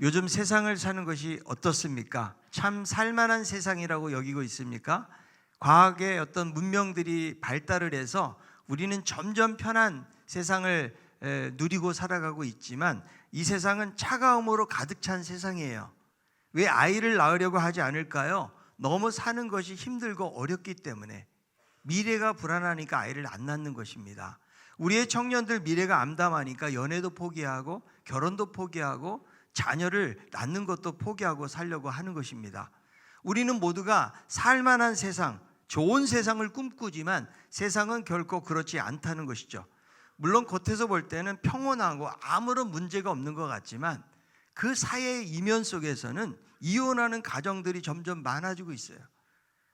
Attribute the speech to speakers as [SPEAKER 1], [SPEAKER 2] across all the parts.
[SPEAKER 1] 요즘 세상을 사는 것이 어떻습니까? 참 살만한 세상이라고 여기고 있습니까? 과학의 어떤 문명들이 발달을 해서 우리는 점점 편한 세상을 누리고 살아가고 있지만 이 세상은 차가움으로 가득 찬 세상이에요. 왜 아이를 낳으려고 하지 않을까요? 너무 사는 것이 힘들고 어렵기 때문에, 미래가 불안하니까 아이를 안 낳는 것입니다. 우리의 청년들 미래가 암담하니까 연애도 포기하고 결혼도 포기하고 자녀를 낳는 것도 포기하고 살려고 하는 것입니다. 우리는 모두가 살만한 세상, 좋은 세상을 꿈꾸지만 세상은 결코 그렇지 않다는 것이죠. 물론 겉에서 볼 때는 평온하고 아무런 문제가 없는 것 같지만 그 사회의 이면 속에서는 이혼하는 가정들이 점점 많아지고 있어요.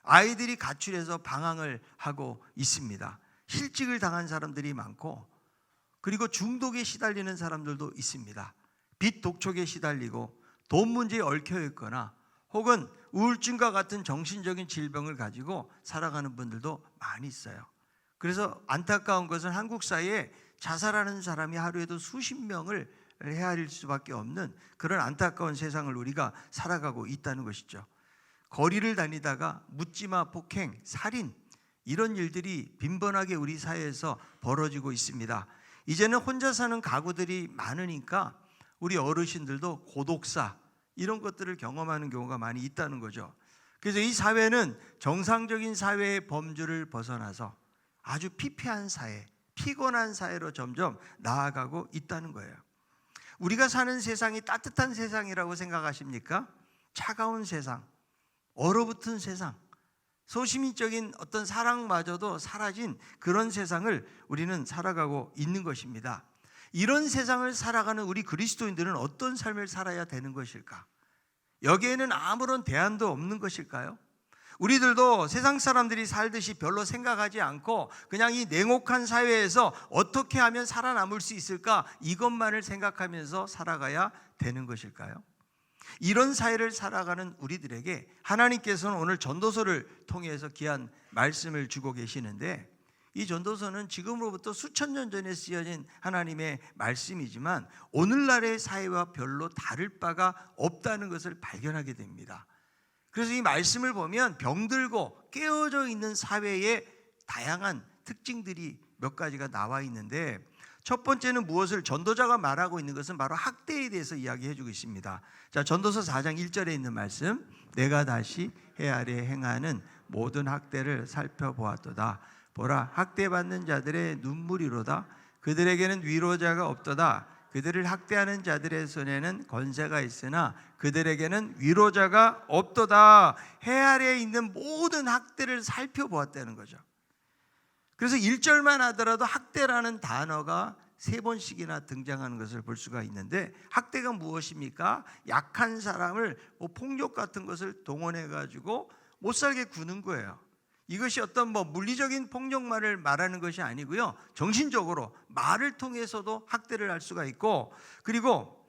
[SPEAKER 1] 아이들이 가출해서 방황을 하고 있습니다. 실직을 당한 사람들이 많고, 그리고 중독에 시달리는 사람들도 있습니다. 빚 독촉에 시달리고 돈 문제에 얽혀 있거나 혹은 우울증과 같은 정신적인 질병을 가지고 살아가는 분들도 많이 있어요. 그래서 안타까운 것은 한국 사회에 자살하는 사람이 하루에도 수십 명을 헤아릴 수밖에 없는 그런 안타까운 세상을 우리가 살아가고 있다는 것이죠. 거리를 다니다가 묻지마 폭행, 살인, 이런 일들이 빈번하게 우리 사회에서 벌어지고 있습니다. 이제는 혼자 사는 가구들이 많으니까 우리 어르신들도 고독사, 이런 것들을 경험하는 경우가 많이 있다는 거죠. 그래서 이 사회는 정상적인 사회의 범주를 벗어나서 아주 피폐한 사회, 피곤한 사회로 점점 나아가고 있다는 거예요. 우리가 사는 세상이 따뜻한 세상이라고 생각하십니까? 차가운 세상, 얼어붙은 세상, 소시민적인 어떤 사랑마저도 사라진 그런 세상을 우리는 살아가고 있는 것입니다. 이런 세상을 살아가는 우리 그리스도인들은 어떤 삶을 살아야 되는 것일까? 여기에는 아무런 대안도 없는 것일까요? 우리들도 세상 사람들이 살듯이 별로 생각하지 않고 그냥 이 냉혹한 사회에서 어떻게 하면 살아남을 수 있을까, 이것만을 생각하면서 살아가야 되는 것일까요? 이런 사회를 살아가는 우리들에게 하나님께서는 오늘 전도서를 통해서 귀한 말씀을 주고 계시는데, 이 전도서는 지금으로부터 수천 년 전에 쓰여진 하나님의 말씀이지만 오늘날의 사회와 별로 다를 바가 없다는 것을 발견하게 됩니다. 그래서 이 말씀을 보면 병들고 깨어져 있는 사회의 다양한 특징들이 몇 가지가 나와 있는데, 첫 번째는 무엇을 전도자가 말하고 있는 것은 바로 학대에 대해서 이야기해 주고 있습니다. 자, 전도서 4장 1절에 있는 말씀, 내가 다시 해 아래 행하는 모든 학대를 살펴보았도다. 보라, 학대받는 자들의 눈물이로다. 그들에게는 위로자가 없도다. 그들을 학대하는 자들의 손에는 권세가 있으나 그들에게는 위로자가 없도다. 해 아래에 있는 모든 학대를 살펴보았다는 거죠. 그래서 1절만 하더라도 학대라는 단어가 3번씩이나 등장하는 것을 볼 수가 있는데, 학대가 무엇입니까? 약한 사람을 폭력 같은 것을 동원해 가지고 못 살게 구는 거예요. 이것이 어떤 물리적인 폭력만을 말하는 것이 아니고요, 정신적으로 말을 통해서도 학대를 할 수가 있고, 그리고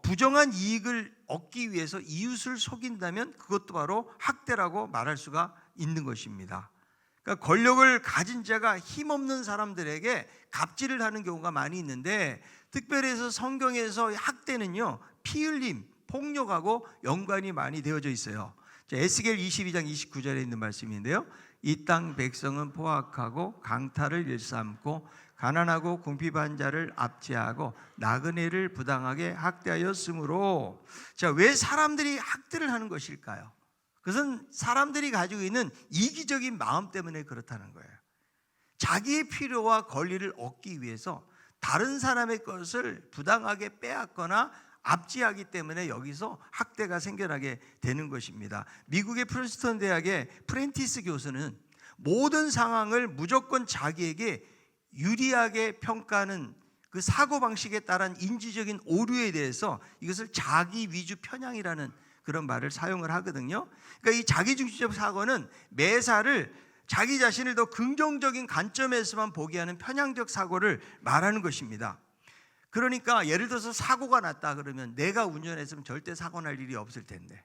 [SPEAKER 1] 부정한 이익을 얻기 위해서 이웃을 속인다면 그것도 바로 학대라고 말할 수가 있는 것입니다. 그러니까 권력을 가진 자가 힘없는 사람들에게 갑질을 하는 경우가 많이 있는데, 특별히 해서 성경에서 학대는요, 피 흘림, 폭력하고 연관이 많이 되어져 있어요. 에스겔 22장 29절에 있는 말씀인데요, 이 땅 백성은 포악하고 강탈을 일삼고 가난하고 궁핍한 자를 압제하고 나그네를 부당하게 학대하였으므로. 자, 왜 사람들이 학대를 하는 것일까요? 그것은 사람들이 가지고 있는 이기적인 마음 때문에 그렇다는 거예요. 자기의 필요와 권리를 얻기 위해서 다른 사람의 것을 부당하게 빼앗거나 압제하기 때문에 여기서 학대가 생겨나게 되는 것입니다. 미국의 프린스턴 대학의 프렌티스 교수는 모든 상황을 무조건 자기에게 유리하게 평가하는 그 사고방식에 따른 인지적인 오류에 대해서 이것을 자기 위주 편향이라는 그런 말을 사용을 하거든요. 그러니까 이 자기중심적 사고는 매사를 자기 자신을 더 긍정적인 관점에서만 보게 하는 편향적 사고를 말하는 것입니다. 그러니까 예를 들어서 사고가 났다 그러면 내가 운전했으면 절대 사고 날 일이 없을 텐데,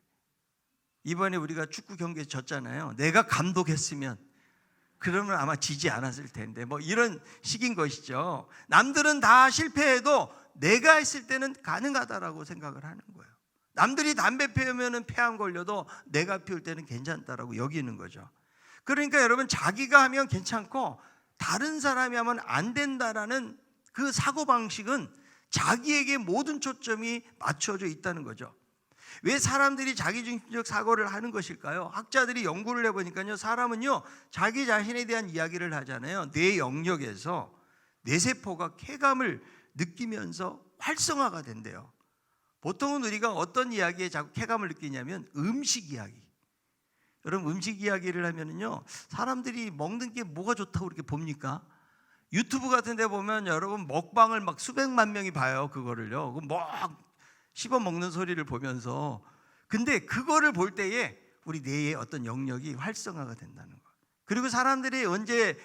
[SPEAKER 1] 이번에 우리가 축구 경기에 졌잖아요. 내가 감독했으면 그러면 아마 지지 않았을 텐데, 이런 식인 것이죠. 남들은 다 실패해도 내가 했을 때는 가능하다라고 생각을 하는 거예요. 남들이 담배 피우면 폐암 걸려도 내가 피울 때는 괜찮다라고 여기는 거죠. 그러니까 여러분, 자기가 하면 괜찮고 다른 사람이 하면 안 된다라는 그 사고방식은 자기에게 모든 초점이 맞춰져 있다는 거죠. 왜 사람들이 자기중심적 사고를 하는 것일까요? 학자들이 연구를 해보니까요, 사람은요 자기 자신에 대한 이야기를 하잖아요. 뇌 영역에서 뇌세포가 쾌감을 느끼면서 활성화가 된대요. 보통은 우리가 어떤 이야기에 자꾸 쾌감을 느끼냐면 음식 이야기. 여러분, 음식 이야기를 하면은요, 사람들이 먹는 게 뭐가 좋다고 그렇게 봅니까? 유튜브 같은 데 보면 여러분 먹방을 막 수백만 명이 봐요. 그거를요. 막 씹어 먹는 소리를 보면서. 근데 그거를 볼 때에 우리 뇌의 어떤 영역이 활성화가 된다는 거예요. 그리고 사람들이 언제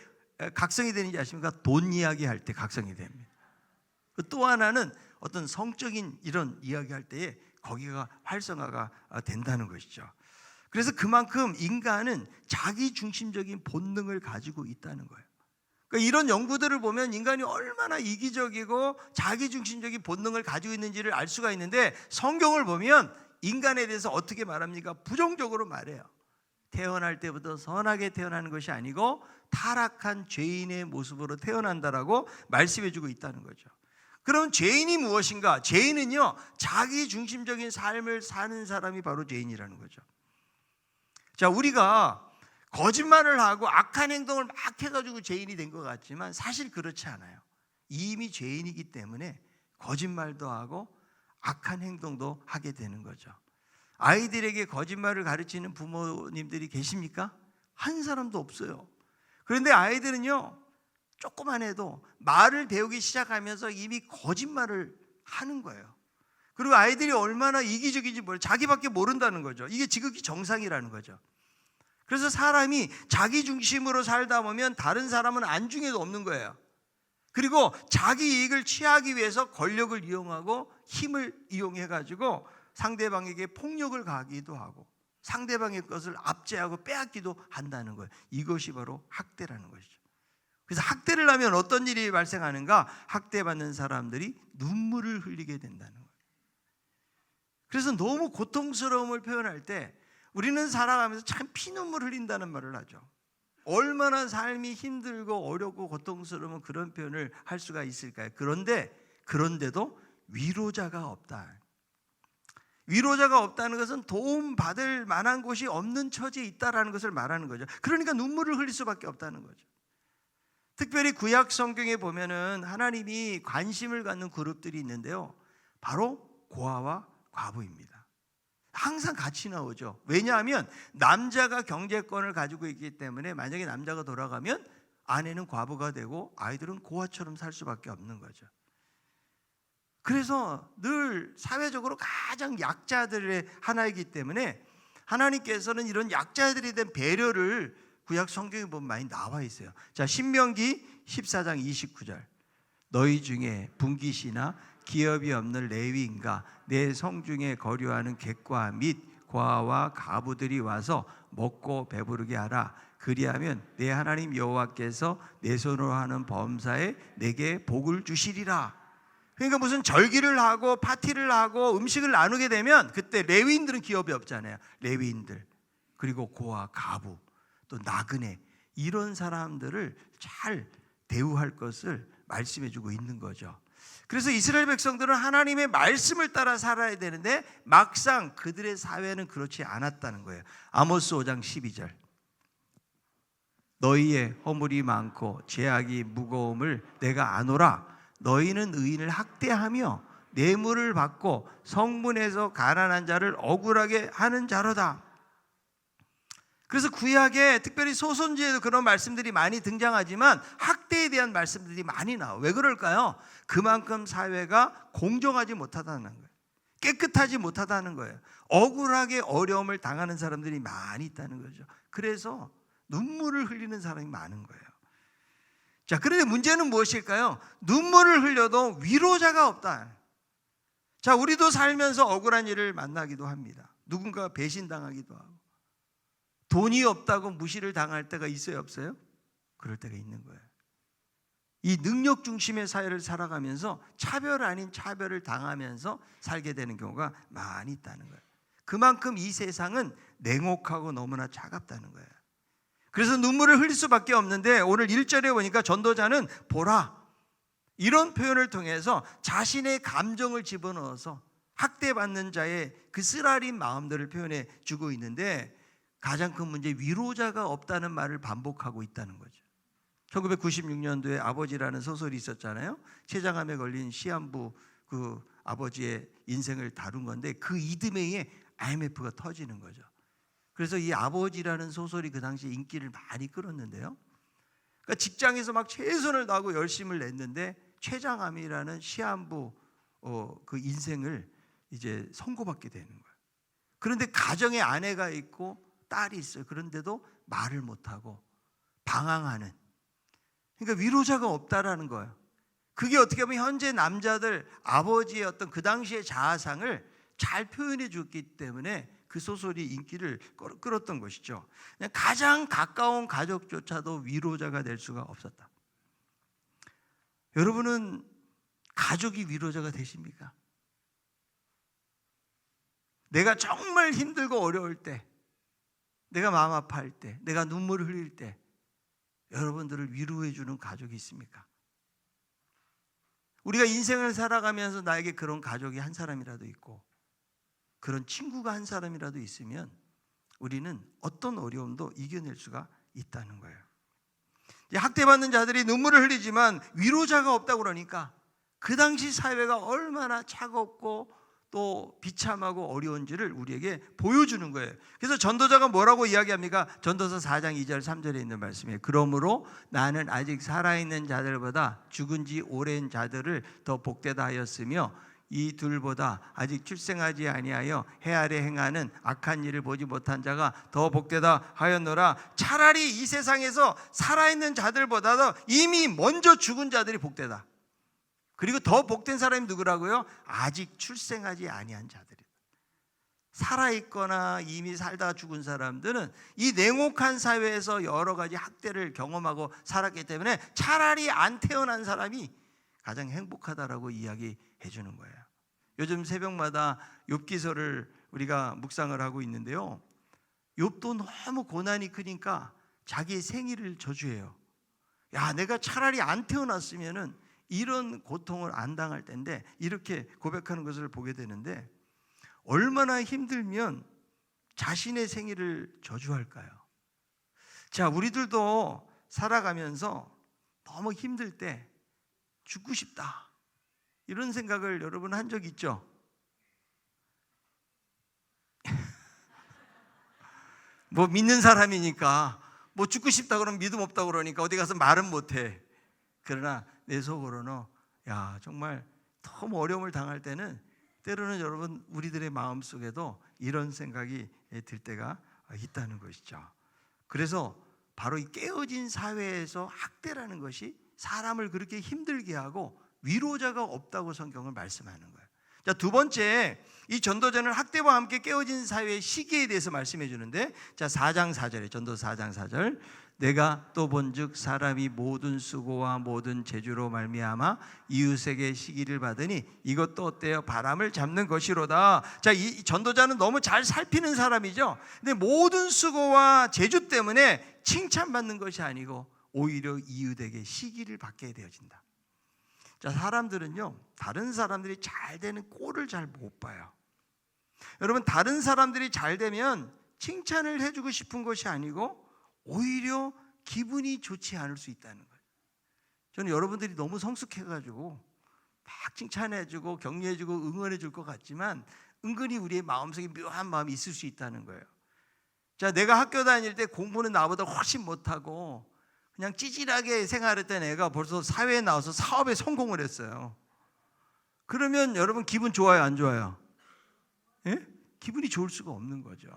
[SPEAKER 1] 각성이 되는지 아십니까? 돈 이야기 할 때 각성이 됩니다. 또 하나는 어떤 성적인 이런 이야기 할 때에 거기가 활성화가 된다는 것이죠. 그래서 그만큼 인간은 자기중심적인 본능을 가지고 있다는 거예요. 그러니까 이런 연구들을 보면 인간이 얼마나 이기적이고 자기중심적인 본능을 가지고 있는지를 알 수가 있는데, 성경을 보면 인간에 대해서 어떻게 말합니까? 부정적으로 말해요. 태어날 때부터 선하게 태어나는 것이 아니고 타락한 죄인의 모습으로 태어난다라고 말씀해주고 있다는 거죠. 그럼 죄인이 무엇인가? 죄인은요, 자기중심적인 삶을 사는 사람이 바로 죄인이라는 거죠. 자, 우리가 거짓말을 하고 악한 행동을 막 해가지고 죄인이 된 것 같지만 사실 그렇지 않아요. 이미 죄인이기 때문에 거짓말도 하고 악한 행동도 하게 되는 거죠. 아이들에게 거짓말을 가르치는 부모님들이 계십니까? 한 사람도 없어요. 그런데 아이들은요, 조금만 해도 말을 배우기 시작하면서 이미 거짓말을 하는 거예요. 그리고 아이들이 얼마나 이기적인지 자기밖에 모른다는 거죠. 이게 지극히 정상이라는 거죠. 그래서 사람이 자기 중심으로 살다 보면 다른 사람은 안중에도 없는 거예요. 그리고 자기 이익을 취하기 위해서 권력을 이용하고 힘을 이용해가지고 상대방에게 폭력을 가하기도 하고 상대방의 것을 압제하고 빼앗기도 한다는 거예요. 이것이 바로 학대라는 것이죠. 그래서 학대를 하면 어떤 일이 발생하는가? 학대받는 사람들이 눈물을 흘리게 된다는 거예요. 그래서 너무 고통스러움을 표현할 때 우리는 살아가면서 참 피눈물 흘린다는 말을 하죠. 얼마나 삶이 힘들고 어렵고 고통스러우면 그런 표현을 할 수가 있을까요? 그런데도 위로자가 없다. 위로자가 없다는 것은 도움받을 만한 곳이 없는 처지에 있다라는 것을 말하는 거죠. 그러니까 눈물을 흘릴 수밖에 없다는 거죠. 특별히 구약 성경에 보면은 하나님이 관심을 갖는 그룹들이 있는데요, 바로 고아와 과부입니다. 항상 같이 나오죠. 왜냐하면 남자가 경제권을 가지고 있기 때문에 만약에 남자가 돌아가면 아내는 과부가 되고 아이들은 고아처럼 살 수밖에 없는 거죠. 그래서 늘 사회적으로 가장 약자들의 하나이기 때문에 하나님께서는 이런 약자들에 대한 배려를 구약 성경에 보면 많이 나와 있어요. 자, 신명기 14장 29절. 너희 중에 분깃이나 기업이 없는 레위인과 내 성중에 거류하는 객과 및 고아와 가부들이 와서 먹고 배부르게 하라. 그리하면 내 하나님 여호와께서 내 손으로 하는 범사에 내게 복을 주시리라. 그러니까 무슨 절기를 하고 파티를 하고 음식을 나누게 되면 그때 레위인들은 기업이 없잖아요. 레위인들, 그리고 고아, 가부, 또 나그네, 이런 사람들을 잘 대우할 것을 말씀해 주고 있는 거죠. 그래서 이스라엘 백성들은 하나님의 말씀을 따라 살아야 되는데 막상 그들의 사회는 그렇지 않았다는 거예요. 아모스 5장 12절. 너희의 허물이 많고 죄악이 무거움을 내가 아노라. 너희는 의인을 학대하며 뇌물을 받고 성문에서 가난한 자를 억울하게 하는 자로다. 그래서 구약에 특별히 소선지에도 그런 말씀들이 많이 등장하지만 학대에 대한 말씀들이 많이 나와요. 왜 그럴까요? 그만큼 사회가 공정하지 못하다는 거예요. 깨끗하지 못하다는 거예요. 억울하게 어려움을 당하는 사람들이 많이 있다는 거죠. 그래서 눈물을 흘리는 사람이 많은 거예요. 자, 그런데 문제는 무엇일까요? 눈물을 흘려도 위로자가 없다. 자, 우리도 살면서 억울한 일을 만나기도 합니다. 누군가 배신당하기도 하고 돈이 없다고 무시를 당할 때가 있어요, 없어요? 그럴 때가 있는 거예요. 이 능력 중심의 사회를 살아가면서 차별 아닌 차별을 당하면서 살게 되는 경우가 많이 있다는 거예요. 그만큼 이 세상은 냉혹하고 너무나 차갑다는 거예요. 그래서 눈물을 흘릴 수밖에 없는데 오늘 1절에 보니까 전도자는 보라, 이런 표현을 통해서 자신의 감정을 집어넣어서 학대받는 자의 그 쓰라린 마음들을 표현해 주고 있는데, 가장 큰 문제, 위로자가 없다는 말을 반복하고 있다는 거죠. 1996년도에 아버지라는 소설이 있었잖아요. 췌장암에 걸린 시한부 그 아버지의 인생을 다룬 건데, 그 이듬해에 IMF가 터지는 거죠. 그래서 이 아버지라는 소설이 그 당시 인기를 많이 끌었는데요. 그러니까 직장에서 막 최선을 다하고 열심을 냈는데 췌장암이라는 시한부 그 인생을 이제 선고받게 되는 거예요. 그런데 가정에 아내가 있고 딸이 있어요. 그런데도 말을 못하고 방황하는, 그러니까 위로자가 없다라는 거예요. 그게 어떻게 보면 현재 남자들 아버지의 어떤 그 당시의 자아상을 잘 표현해 줬기 때문에 그 소설이 인기를 끌었던 것이죠. 그냥 가장 가까운 가족조차도 위로자가 될 수가 없었다. 여러분은 가족이 위로자가 되십니까? 내가 정말 힘들고 어려울 때, 내가 마음 아파할 때, 내가 눈물을 흘릴 때 여러분들을 위로해 주는 가족이 있습니까? 우리가 인생을 살아가면서 나에게 그런 가족이 한 사람이라도 있고 그런 친구가 한 사람이라도 있으면 우리는 어떤 어려움도 이겨낼 수가 있다는 거예요. 학대받는 자들이 눈물을 흘리지만 위로자가 없다고 그러니까 그 당시 사회가 얼마나 차갑고 또 비참하고 어려운지를 우리에게 보여주는 거예요. 그래서 전도자가 뭐라고 이야기합니까? 전도서 4장 2절 3절에 있는 말씀이에요. 그러므로 나는 아직 살아있는 자들보다 죽은 지 오랜 자들을 더 복되다 하였으며 이 둘보다 아직 출생하지 아니하여 해 아래 행하는 악한 일을 보지 못한 자가 더 복되다 하였노라. 차라리 이 세상에서 살아있는 자들보다도 이미 먼저 죽은 자들이 복되다. 그리고 더 복된 사람이 누구라고요? 아직 출생하지 아니한 자들이다. 살아있거나 이미 살다가 죽은 사람들은 이 냉혹한 사회에서 여러 가지 학대를 경험하고 살았기 때문에 차라리 안 태어난 사람이 가장 행복하다라고 이야기해 주는 거예요. 요즘 새벽마다 욥기서를 우리가 묵상을 하고 있는데요, 욥도 너무 고난이 크니까 자기의 생일을 저주해요. 야, 내가 차라리 안 태어났으면은 이런 고통을 안 당할 텐데, 이렇게 고백하는 것을 보게 되는데, 얼마나 힘들면 자신의 생일을 저주할까요? 자, 우리들도 살아가면서 너무 힘들 때 죽고 싶다, 이런 생각을 여러분 한 적 있죠? 뭐 믿는 사람이니까 뭐 죽고 싶다 그러면 믿음 없다 그러니까 어디 가서 말은 못해. 그러나 내 속으로는 야, 정말 너무 어려움을 당할 때는 때로는 여러분 우리들의 마음속에도 이런 생각이 들 때가 있다는 것이죠. 그래서 바로 이 깨어진 사회에서 학대라는 것이 사람을 그렇게 힘들게 하고 위로자가 없다고 성경을 말씀하는 거예요. 자, 두 번째, 이 전도자는 학대와 함께 깨어진 사회의 시기에 대해서 말씀해 주는데, 자, 4장 4절에 전도서 4장 4절, 내가 또 본즉 사람이 모든 수고와 모든 재주로 말미암아 이웃에게 시기를 받으니 이것도 어때요? 바람을 잡는 것이로다. 자, 이 전도자는 너무 잘 살피는 사람이죠. 근데 모든 수고와 재주 때문에 칭찬받는 것이 아니고 오히려 이웃에게 시기를 받게 되어진다. 자, 사람들은요, 다른 사람들이 잘 되는 꼴을 잘 못 봐요. 여러분, 다른 사람들이 잘 되면 칭찬을 해주고 싶은 것이 아니고 오히려 기분이 좋지 않을 수 있다는 거예요. 저는 여러분들이 너무 성숙해가지고 막 칭찬해주고 격려해주고 응원해줄 것 같지만 은근히 우리의 마음속에 묘한 마음이 있을 수 있다는 거예요. 자, 내가 학교 다닐 때 공부는 나보다 훨씬 못하고 그냥 찌질하게 생활했던 애가 벌써 사회에 나와서 사업에 성공을 했어요. 그러면 여러분 기분 좋아요, 안 좋아요? 예? 기분이 좋을 수가 없는 거죠.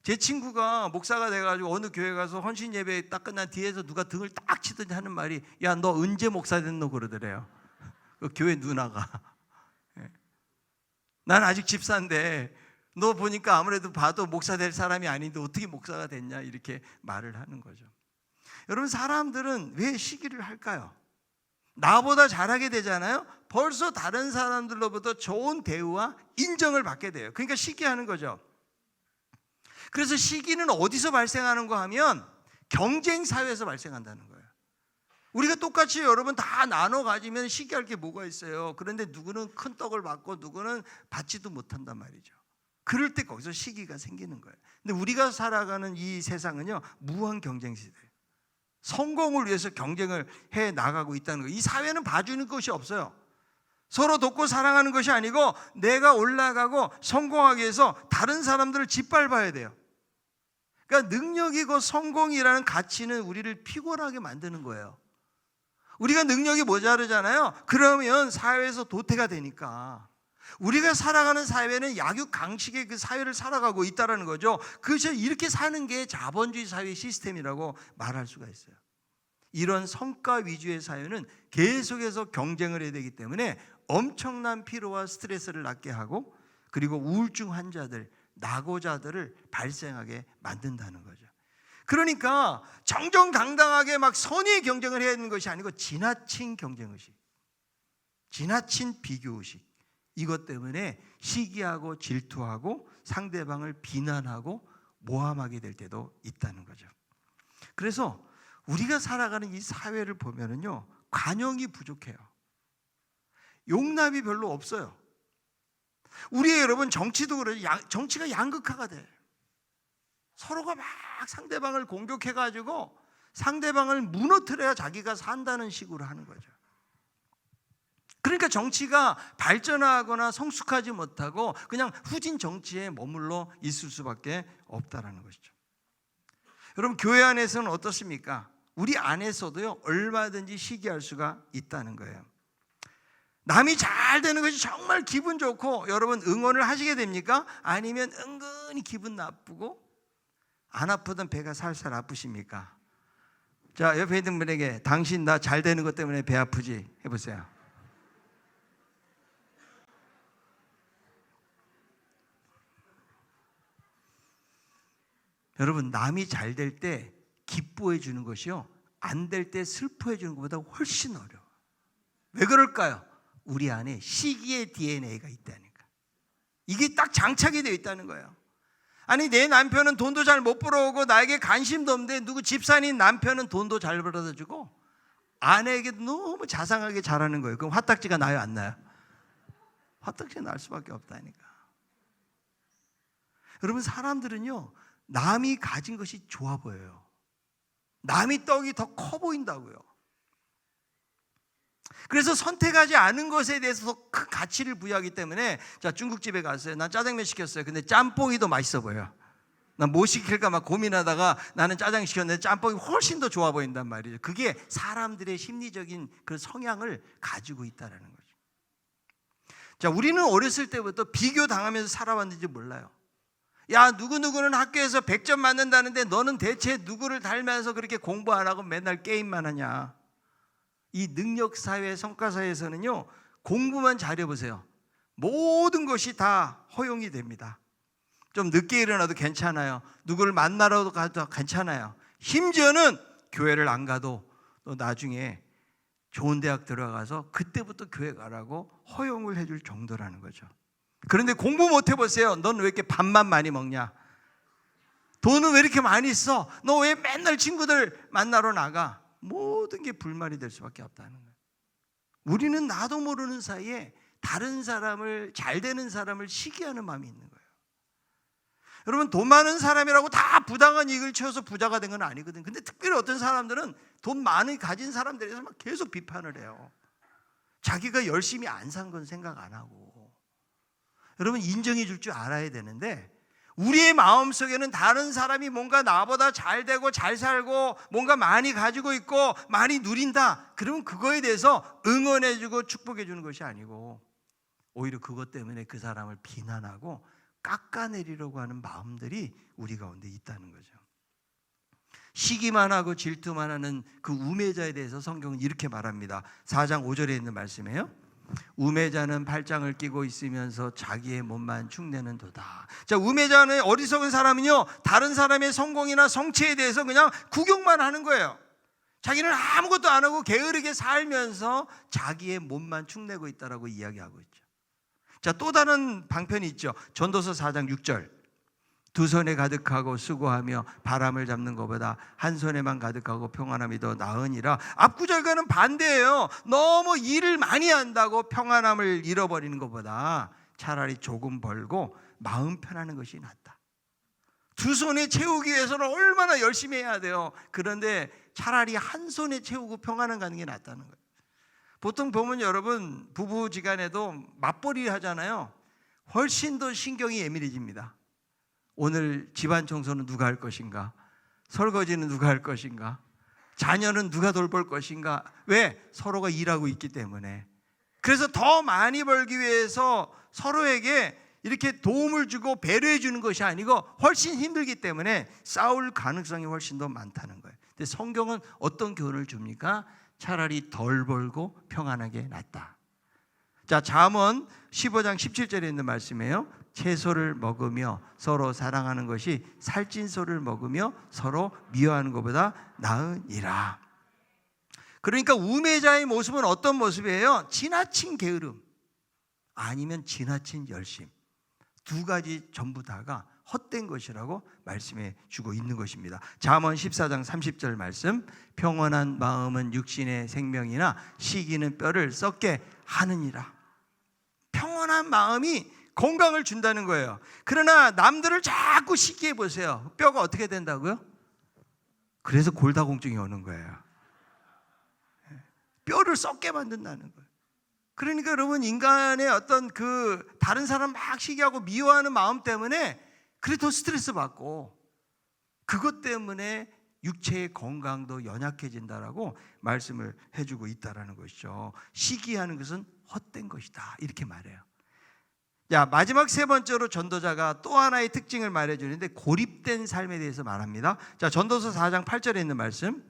[SPEAKER 1] 제 친구가 목사가 돼가지고 어느 교회 가서 헌신 예배 딱 끝난 뒤에서 누가 등을 딱 치더니 하는 말이, 야, 너 언제 목사 됐노? 그러더래요. 그 교회 누나가. 난 아직 집사인데 너 보니까 아무래도 봐도 목사 될 사람이 아닌데 어떻게 목사가 됐냐, 이렇게 말을 하는 거죠. 여러분, 사람들은 왜 시기를 할까요? 나보다 잘하게 되잖아요. 벌써 다른 사람들로부터 좋은 대우와 인정을 받게 돼요. 그러니까 시기하는 거죠. 그래서 시기는 어디서 발생하는가 하면 경쟁 사회에서 발생한다는 거예요. 우리가 똑같이 여러분 다 나눠 가지면 시기할 게 뭐가 있어요. 그런데 누구는 큰 떡을 받고 누구는 받지도 못한단 말이죠. 그럴 때 거기서 시기가 생기는 거예요. 근데 우리가 살아가는 이 세상은요, 무한 경쟁 시대예요. 성공을 위해서 경쟁을 해 나가고 있다는 거예요. 이 사회는 봐주는 것이 없어요. 서로 돕고 사랑하는 것이 아니고 내가 올라가고 성공하기 위해서 다른 사람들을 짓밟아야 돼요. 그러니까 능력이고 성공이라는 가치는 우리를 피곤하게 만드는 거예요. 우리가 능력이 모자르잖아요. 그러면 사회에서 도태가 되니까. 우리가 살아가는 사회는 약육강식의 그 사회를 살아가고 있다는 거죠. 그래서 이렇게 사는 게 자본주의 사회 시스템이라고 말할 수가 있어요. 이런 성과 위주의 사회는 계속해서 경쟁을 해야 되기 때문에 엄청난 피로와 스트레스를 낳게 하고, 그리고 우울증 환자들, 낙오자들을 발생하게 만든다는 거죠. 그러니까 정정당당하게 막 선의의 경쟁을 해야 하는 것이 아니고 지나친 경쟁의식, 지나친 비교의식, 이것 때문에 시기하고 질투하고 상대방을 비난하고 모함하게 될 때도 있다는 거죠. 그래서 우리가 살아가는 이 사회를 보면은요, 관용이 부족해요. 용납이 별로 없어요. 우리 여러분 정치도 그래요. 정치가 양극화가 돼. 서로가 막 상대방을 공격해가지고 상대방을 무너뜨려야 자기가 산다는 식으로 하는 거죠. 그러니까 정치가 발전하거나 성숙하지 못하고 그냥 후진 정치에 머물러 있을 수밖에 없다라는 것이죠. 여러분, 교회 안에서는 어떻습니까? 우리 안에서도요, 얼마든지 시기할 수가 있다는 거예요. 남이 잘 되는 것이 정말 기분 좋고 여러분 응원을 하시게 됩니까? 아니면 은근히 기분 나쁘고 안 아프던 배가 살살 아프십니까? 자, 옆에 있는 분에게 당신 나 잘 되는 것 때문에 배 아프지? 해보세요. 여러분, 남이 잘 될 때 기뻐해 주는 것이요, 안 될 때 슬퍼해 주는 것보다 훨씬 어려워. 왜 그럴까요? 우리 안에 시기의 DNA가 있다니까. 이게 딱 장착이 되어 있다는 거예요. 아니, 내 남편은 돈도 잘 못 벌어오고 나에게 관심도 없는데 누구 집사님 남편은 돈도 잘 벌어다 주고 아내에게도 너무 자상하게 잘하는 거예요. 그럼 화딱지가 나요, 안 나요? 화딱지가 날 수밖에 없다니까. 여러분, 사람들은요, 남이 가진 것이 좋아 보여요. 남이 떡이 더 커 보인다고요. 그래서 선택하지 않은 것에 대해서 더 큰 가치를 부여하기 때문에, 자, 중국집에 갔어요. 난 짜장면 시켰어요. 근데 짬뽕이 더 맛있어 보여. 난 뭐 시킬까 막 고민하다가 나는 짜장 시켰는데 짬뽕이 훨씬 더 좋아 보인단 말이죠. 그게 사람들의 심리적인 그 성향을 가지고 있다는 거죠. 자, 우리는 어렸을 때부터 비교당하면서 살아왔는지 몰라요. 야, 누구누구는 학교에서 100점 맞는다는데 너는 대체 누구를 닮아서 그렇게 공부 안 하고 맨날 게임만 하냐. 이 능력사회, 성과사회에서는요, 공부만 잘해보세요. 모든 것이 다 허용이 됩니다. 좀 늦게 일어나도 괜찮아요. 누구를 만나러 가도 괜찮아요. 심지어는 교회를 안 가도 또 나중에 좋은 대학 들어가서 그때부터 교회 가라고 허용을 해줄 정도라는 거죠. 그런데 공부 못 해보세요. 넌 왜 이렇게 밥만 많이 먹냐? 돈은 왜 이렇게 많이 써? 너 왜 맨날 친구들 만나러 나가? 모든 게 불만이 될 수밖에 없다는 거예요. 우리는 나도 모르는 사이에 다른 사람을, 잘 되는 사람을 시기하는 마음이 있는 거예요. 여러분, 돈 많은 사람이라고 다 부당한 이익을 채워서 부자가 된 건 아니거든요. 근데 특별히 어떤 사람들은 돈 많이 가진 사람들에서 막 계속 비판을 해요. 자기가 열심히 안 산 건 생각 안 하고. 여러분, 인정해 줄 줄 알아야 되는데, 우리의 마음속에는 다른 사람이 뭔가 나보다 잘 되고 잘 살고 뭔가 많이 가지고 있고 많이 누린다, 그러면 그거에 대해서 응원해 주고 축복해 주는 것이 아니고 오히려 그것 때문에 그 사람을 비난하고 깎아내리려고 하는 마음들이 우리 가운데 있다는 거죠. 시기만 하고 질투만 하는 그 우매자에 대해서 성경은 이렇게 말합니다. 4장 5절에 있는 말씀이에요. 우매자는 팔짱을 끼고 있으면서 자기의 몸만 축내는도다. 자, 우매자는 어리석은 사람은요, 다른 사람의 성공이나 성취에 대해서 그냥 구경만 하는 거예요. 자기는 아무것도 안 하고 게으르게 살면서 자기의 몸만 축내고 있다라고 이야기하고 있죠. 자, 또 다른 방편이 있죠. 전도서 4장 6절. 두 손에 가득하고 수고하며 바람을 잡는 것보다 한 손에만 가득하고 평안함이 더 나으니라. 앞구절과는 반대예요. 너무 일을 많이 한다고 평안함을 잃어버리는 것보다 차라리 조금 벌고 마음 편하는 것이 낫다. 두 손에 채우기 위해서는 얼마나 열심히 해야 돼요. 그런데 차라리 한 손에 채우고 평안함 가는 게 낫다는 거예요. 보통 보면 여러분, 부부지간에도 맞벌이 하잖아요. 훨씬 더 신경이 예민해집니다. 오늘 집안 청소는 누가 할 것인가? 설거지는 누가 할 것인가? 자녀는 누가 돌볼 것인가? 왜? 서로가 일하고 있기 때문에. 그래서 더 많이 벌기 위해서 서로에게 이렇게 도움을 주고 배려해 주는 것이 아니고 훨씬 힘들기 때문에 싸울 가능성이 훨씬 더 많다는 거예요. 근데 성경은 어떤 교훈을 줍니까? 차라리 덜 벌고 평안하게 낫다. 자, 잠언 15장 17절에 있는 말씀이에요. 채소를 먹으며 서로 사랑하는 것이 살찐 소를 먹으며 서로 미워하는 것보다 나으니라. 그러니까 우매자의 모습은 어떤 모습이에요? 지나친 게으름 아니면 지나친 열심, 두 가지 전부 다가 헛된 것이라고 말씀해 주고 있는 것입니다. 잠언 14장 30절 말씀. 평온한 마음은 육신의 생명이나 시기는 뼈를 썩게 하느니라. 평온한 마음이 건강을 준다는 거예요. 그러나 남들을 자꾸 시기해 보세요. 뼈가 어떻게 된다고요? 그래서 골다공증이 오는 거예요. 뼈를 썩게 만든다는 거예요. 그러니까 여러분, 인간의 어떤 그 다른 사람 막 시기하고 미워하는 마음 때문에 그래 더 스트레스 받고, 그것 때문에 육체의 건강도 연약해진다라고 말씀을 해주고 있다라는 것이죠. 시기하는 것은 헛된 것이다, 이렇게 말해요. 자, 마지막 세 번째로 전도자가 또 하나의 특징을 말해주는데 고립된 삶에 대해서 말합니다. 자, 전도서 4장 8절에 있는 말씀.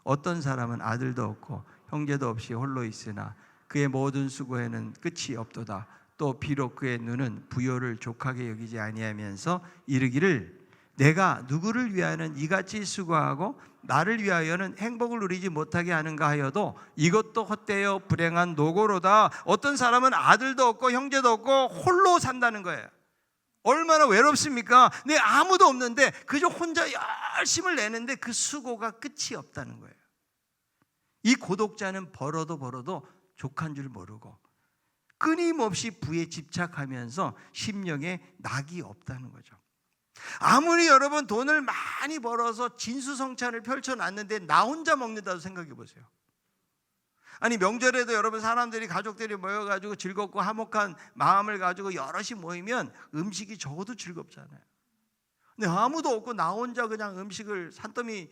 [SPEAKER 1] 어떤 사람은 아들도 없고 형제도 없이 홀로 있으나 그의 모든 수고에는 끝이 없도다. 또 비록 그의 눈은 부요를 족하게 여기지 아니하면서 이르기를 내가 누구를 위하여는 이같이 수고하고 나를 위하여는 행복을 누리지 못하게 하는가 하여도 이것도 헛되어 불행한 노고로다. 어떤 사람은 아들도 없고 형제도 없고 홀로 산다는 거예요. 얼마나 외롭습니까? 내 아무도 없는데 그저 혼자 열심을 내는데 그 수고가 끝이 없다는 거예요. 이 고독자는 벌어도 족한 줄 모르고 끊임없이 부에 집착하면서 심령에 낙이 없다는 거죠. 아무리 여러분 돈을 많이 벌어서 진수성찬을 펼쳐놨는데 나 혼자 먹는다고 생각해 보세요. 아니, 명절에도 여러분 사람들이, 가족들이 모여가지고 즐겁고 화목한 마음을 가지고 여럿이 모이면 음식이 적어도 즐겁잖아요. 근데 아무도 없고 나 혼자 그냥 음식을 산더미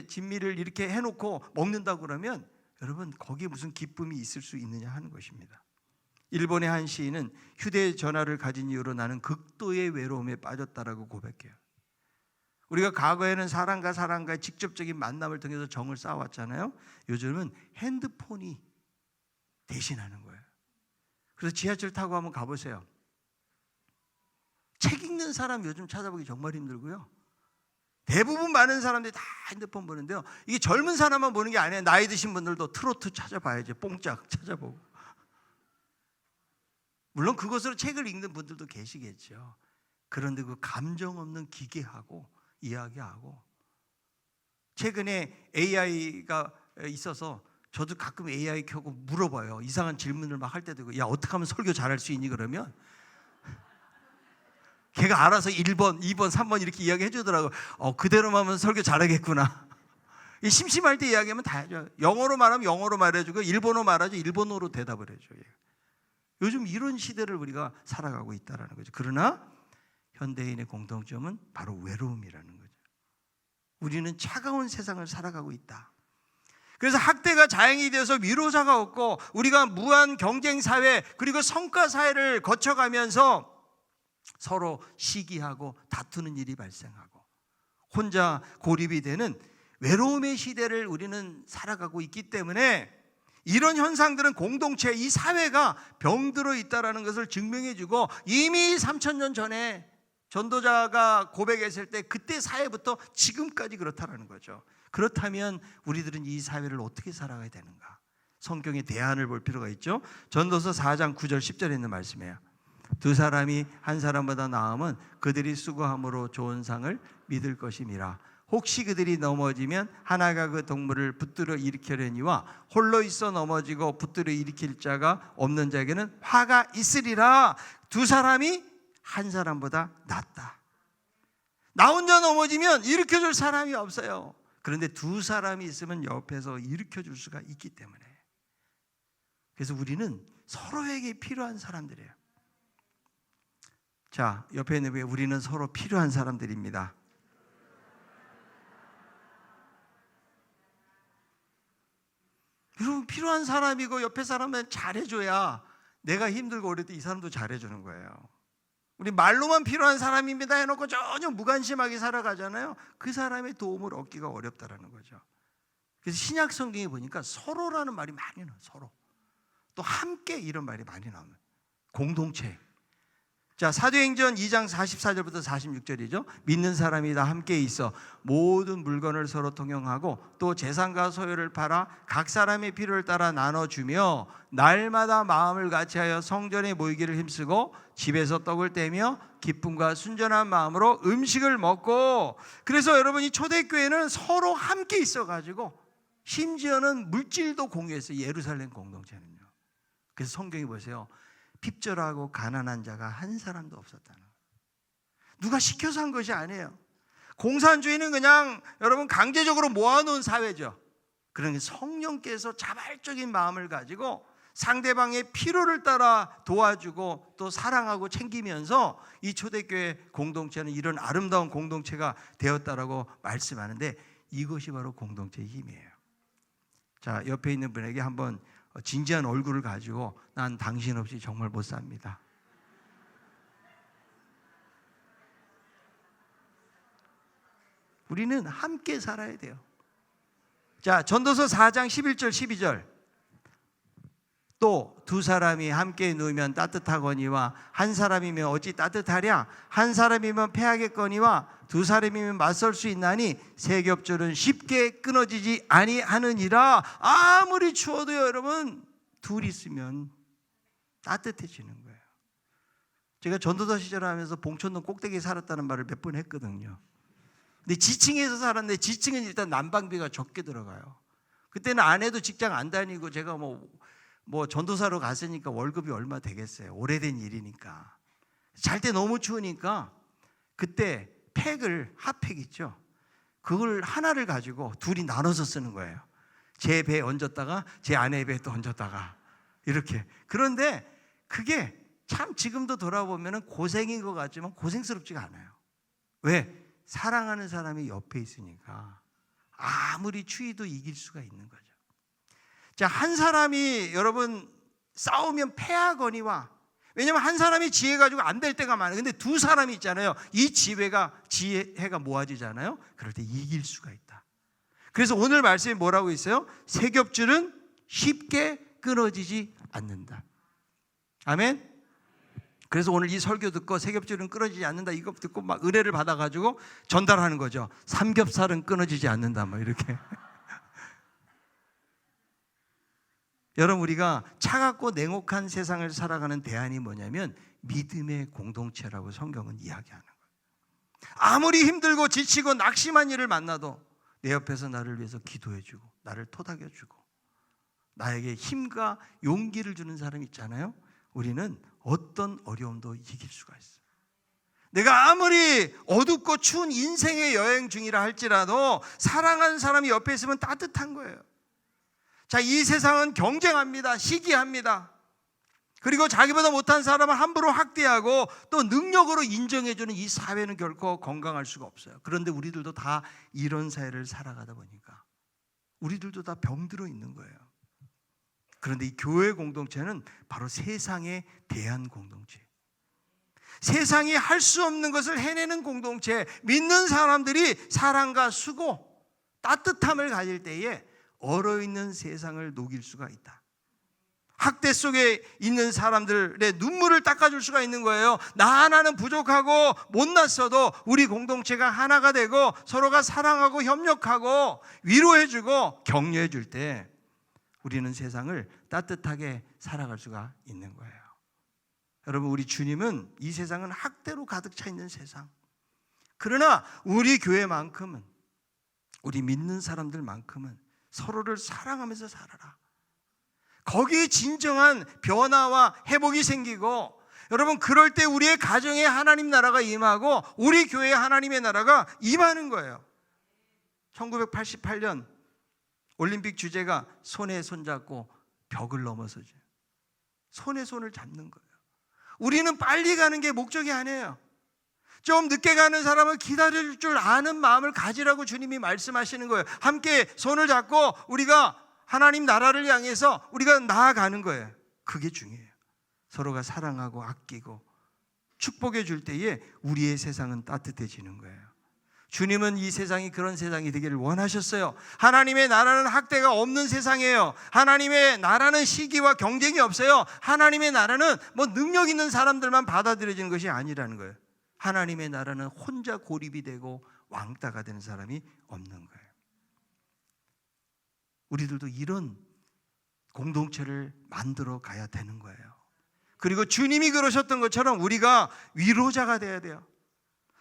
[SPEAKER 1] 진미를 이렇게 해놓고 먹는다고 그러면 여러분, 거기에 무슨 기쁨이 있을 수 있느냐 하는 것입니다. 일본의 한 시인은 휴대전화를 가진 이후로 나는 극도의 외로움에 빠졌다라고 고백해요. 우리가 과거에는 사람과 사람과의 직접적인 만남을 통해서 정을 쌓아왔잖아요. 요즘은 핸드폰이 대신하는 거예요. 그래서 지하철 타고 한번 가보세요. 책 읽는 사람 요즘 찾아보기 정말 힘들고요. 대부분 많은 사람들이 다 핸드폰 보는데요. 이게 젊은 사람만 보는 게 아니에요. 나이 드신 분들도 트로트 찾아봐야지. 뽕짝 찾아보고. 물론 그것으로 책을 읽는 분들도 계시겠죠. 그런데 그 감정 없는 기계하고 이야기하고, 최근에 AI가 있어서 저도 가끔 AI 켜고 물어봐요. 이상한 질문을 막 할 때도 있고, 야, 어떻게 하면 설교 잘할 수 있니? 그러면 걔가 알아서 1번, 2번, 3번 이렇게 이야기해 주더라고요. 그대로만 하면 설교 잘하겠구나. 심심할 때 이야기하면 다 해줘요. 영어로 말하면 영어로 말해주고, 일본어로 말하죠. 일본어로 대답을 해줘요. 요즘 이런 시대를 우리가 살아가고 있다는 거죠. 그러나 현대인의 공통점은 바로 외로움이라는 거죠. 우리는 차가운 세상을 살아가고 있다. 그래서 학대가 자행이 되어서 위로자가 없고, 우리가 무한 경쟁사회 그리고 성과사회를 거쳐가면서 서로 시기하고 다투는 일이 발생하고 혼자 고립이 되는 외로움의 시대를 우리는 살아가고 있기 때문에 이런 현상들은 공동체, 이 사회가 병들어 있다는 것을 증명해주고, 이미 3000년 전에 전도자가 고백했을 때 그때 사회부터 지금까지 그렇다는 거죠. 그렇다면 우리들은 이 사회를 어떻게 살아가야 되는가? 성경의 대안을 볼 필요가 있죠. 전도서 4장 9절 10절에 있는 말씀이에요. 두 사람이 한 사람보다 나으면 그들이 수고함으로 좋은 상을 믿을 것임이라. 혹시 그들이 넘어지면 하나가 그 동물을 붙들어 일으키려니와 홀로 있어 넘어지고 붙들어 일으킬 자가 없는 자에게는 화가 있으리라. 두 사람이 한 사람보다 낫다. 나 혼자 넘어지면 일으켜줄 사람이 없어요. 그런데 두 사람이 있으면 옆에서 일으켜줄 수가 있기 때문에. 그래서 우리는 서로에게 필요한 사람들이에요. 자, 옆에 있는 분, 우리는 서로 필요한 사람들입니다. 여러분, 필요한 사람이고 옆에 사람은 잘해줘야 내가 힘들고 어릴 때 이 사람도 잘해주는 거예요. 우리 말로만 필요한 사람입니다 해놓고 전혀 무관심하게 살아가잖아요. 그 사람의 도움을 얻기가 어렵다라는 거죠. 그래서 신약 성경에 보니까 서로라는 말이 많이 나와요. 서로. 또 함께 이런 말이 많이 나옵니다. 공동체. 자, 사도행전 2장 44절부터 46절이죠. 믿는 사람이 다 함께 있어 모든 물건을 서로 통용하고 또 재산과 소유를 팔아 각 사람의 필요를 따라 나눠주며 날마다 마음을 같이하여 성전에 모이기를 힘쓰고 집에서 떡을 떼며 기쁨과 순전한 마음으로 음식을 먹고. 그래서 여러분, 이 초대교회는 서로 함께 있어가지고 심지어는 물질도 공유했어요. 예루살렘 공동체는요. 그래서 성경이 보세요. 핍절하고 가난한 자가 한 사람도 없었다는 거예요. 누가 시켜서 한 것이 아니에요. 공산주의는 그냥 여러분 강제적으로 모아놓은 사회죠. 그러니 성령께서 자발적인 마음을 가지고 상대방의 필요를 따라 도와주고 또 사랑하고 챙기면서 이 초대교회 공동체는 이런 아름다운 공동체가 되었다라고 말씀하는데, 이것이 바로 공동체의 힘이에요. 자, 옆에 있는 분에게 한번 진지한 얼굴을 가지고 난 당신 없이 정말 못 삽니다. 우리는 함께 살아야 돼요. 자, 전도서 4장 11절 12절. 또 두 사람이 함께 누우면 따뜻하거니와 한 사람이면 어찌 따뜻하랴? 한 사람이면 패하겠거니와 두 사람이면 맞설 수 있나니 세 겹줄은 쉽게 끊어지지 아니하느니라. 아무리 추워도요, 여러분, 둘이 있으면 따뜻해지는 거예요. 제가 전도사 시절 하면서 봉천동 꼭대기에 살았다는 말을 몇 번 했거든요. 근데 지층에서 살았는데 지층은 일단 난방비가 적게 들어가요. 그때는 아내도 직장 안 다니고 제가 뭐 전도사로 갔으니까 월급이 얼마 되겠어요. 오래된 일이니까. 잘 때 너무 추우니까 그때 팩을, 핫팩 있죠. 그걸 하나를 가지고 둘이 나눠서 쓰는 거예요. 제 배에 얹었다가 제 아내 배에 또 얹었다가 이렇게. 그런데 그게 참 지금도 돌아보면 고생인 것 같지만 고생스럽지가 않아요. 왜? 사랑하는 사람이 옆에 있으니까 아무리 추위도 이길 수가 있는 거죠. 자, 한 사람이 여러분 싸우면 패하거니와, 왜냐하면 한 사람이 지혜 가지고 안 될 때가 많아요. 근데 두 사람이 있잖아요. 이 지혜가 모아지잖아요. 그럴 때 이길 수가 있다. 그래서 오늘 말씀이 뭐라고 있어요? 세 겹줄은 쉽게 끊어지지 않는다. 아멘. 그래서 오늘 이 설교 듣고 세 겹줄은 끊어지지 않는다 이거 듣고 막 은혜를 받아가지고 전달하는 거죠. 삼겹살은 끊어지지 않는다 뭐 이렇게. 여러분, 우리가 차갑고 냉혹한 세상을 살아가는 대안이 뭐냐면 믿음의 공동체라고 성경은 이야기하는 거예요. 아무리 힘들고 지치고 낙심한 일을 만나도 내 옆에서 나를 위해서 기도해주고 나를 토닥여주고 나에게 힘과 용기를 주는 사람 있잖아요. 우리는 어떤 어려움도 이길 수가 있어요. 내가 아무리 어둡고 추운 인생의 여행 중이라 할지라도 사랑하는 사람이 옆에 있으면 따뜻한 거예요. 자, 이 세상은 경쟁합니다. 시기합니다. 그리고 자기보다 못한 사람을 함부로 학대하고 또 능력으로 인정해주는 이 사회는 결코 건강할 수가 없어요. 그런데 우리들도 다 이런 사회를 살아가다 보니까 우리들도 다 병들어 있는 거예요. 그런데 이 교회 공동체는 바로 세상에 대한 공동체, 세상이 할 수 없는 것을 해내는 공동체, 믿는 사람들이 사랑과 수고, 따뜻함을 가질 때에 얼어있는 세상을 녹일 수가 있다. 학대 속에 있는 사람들의 눈물을 닦아줄 수가 있는 거예요. 나 하나는 부족하고 못났어도 우리 공동체가 하나가 되고 서로가 사랑하고 협력하고 위로해주고 격려해줄 때 우리는 세상을 따뜻하게 살아갈 수가 있는 거예요. 여러분, 우리 주님은 이 세상은 학대로 가득 차 있는 세상. 그러나 우리 교회만큼은, 우리 믿는 사람들만큼은 서로를 사랑하면서 살아라. 거기에 진정한 변화와 회복이 생기고, 여러분, 그럴 때 우리의 가정에 하나님 나라가 임하고 우리 교회에 하나님의 나라가 임하는 거예요. 1988년 올림픽 주제가 손에 손잡고 벽을 넘어서죠. 손에 손을 잡는 거예요. 우리는 빨리 가는 게 목적이 아니에요. 좀 늦게 가는 사람은 기다릴 줄 아는 마음을 가지라고 주님이 말씀하시는 거예요. 함께 손을 잡고 우리가 하나님 나라를 향해서 우리가 나아가는 거예요. 그게 중요해요. 서로가 사랑하고 아끼고 축복해 줄 때에 우리의 세상은 따뜻해지는 거예요. 주님은 이 세상이 그런 세상이 되기를 원하셨어요. 하나님의 나라는 학대가 없는 세상이에요. 하나님의 나라는 시기와 경쟁이 없어요. 하나님의 나라는 뭐 능력 있는 사람들만 받아들여지는 것이 아니라는 거예요. 하나님의 나라는 혼자 고립이 되고 왕따가 되는 사람이 없는 거예요. 우리들도 이런 공동체를 만들어 가야 되는 거예요. 그리고 주님이 그러셨던 것처럼 우리가 위로자가 돼야 돼요.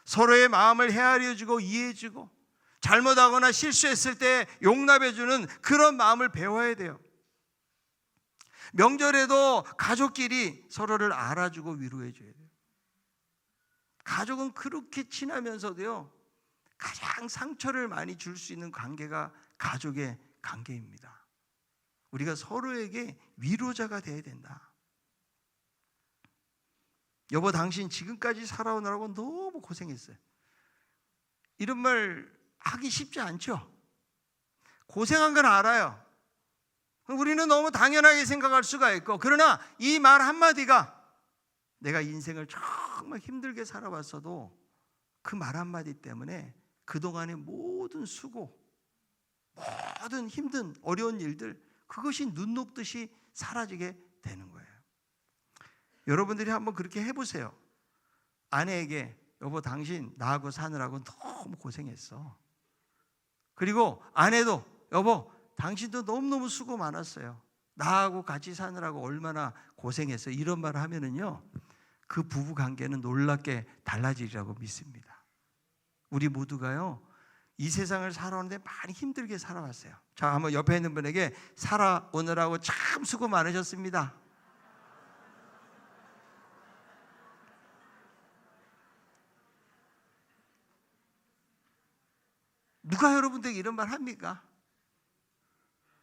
[SPEAKER 1] 서로의 마음을 헤아려주고 이해해주고 잘못하거나 실수했을 때 용납해주는 그런 마음을 배워야 돼요. 명절에도 가족끼리 서로를 알아주고 위로해줘야 돼요. 가족은 그렇게 친하면서도요, 가장 상처를 많이 줄 수 있는 관계가 가족의 관계입니다. 우리가 서로에게 위로자가 돼야 된다. 여보, 당신 지금까지 살아오느라고 너무 고생했어요. 이런 말 하기 쉽지 않죠? 고생한 건 알아요. 우리는 너무 당연하게 생각할 수가 있고, 그러나 이 말 한마디가 내가 인생을 정말 힘들게 살아왔어도 그 말 한마디 때문에 그동안의 모든 수고, 모든 힘든 어려운 일들, 그것이 눈 녹듯이 사라지게 되는 거예요. 여러분들이 한번 그렇게 해보세요. 아내에게 여보, 당신 나하고 사느라고 너무 고생했어. 그리고 아내도 여보, 당신도 너무너무 수고 많았어요. 나하고 같이 사느라고 얼마나 고생했어요. 이런 말을 하면은요, 그 부부 관계는 놀랍게 달라지리라고 믿습니다. 우리 모두가요, 이 세상을 살아오는데 많이 힘들게 살아왔어요. 자, 한번 옆에 있는 분에게 살아오느라고 참 수고 많으셨습니다. 누가 여러분들에게 이런 말 합니까?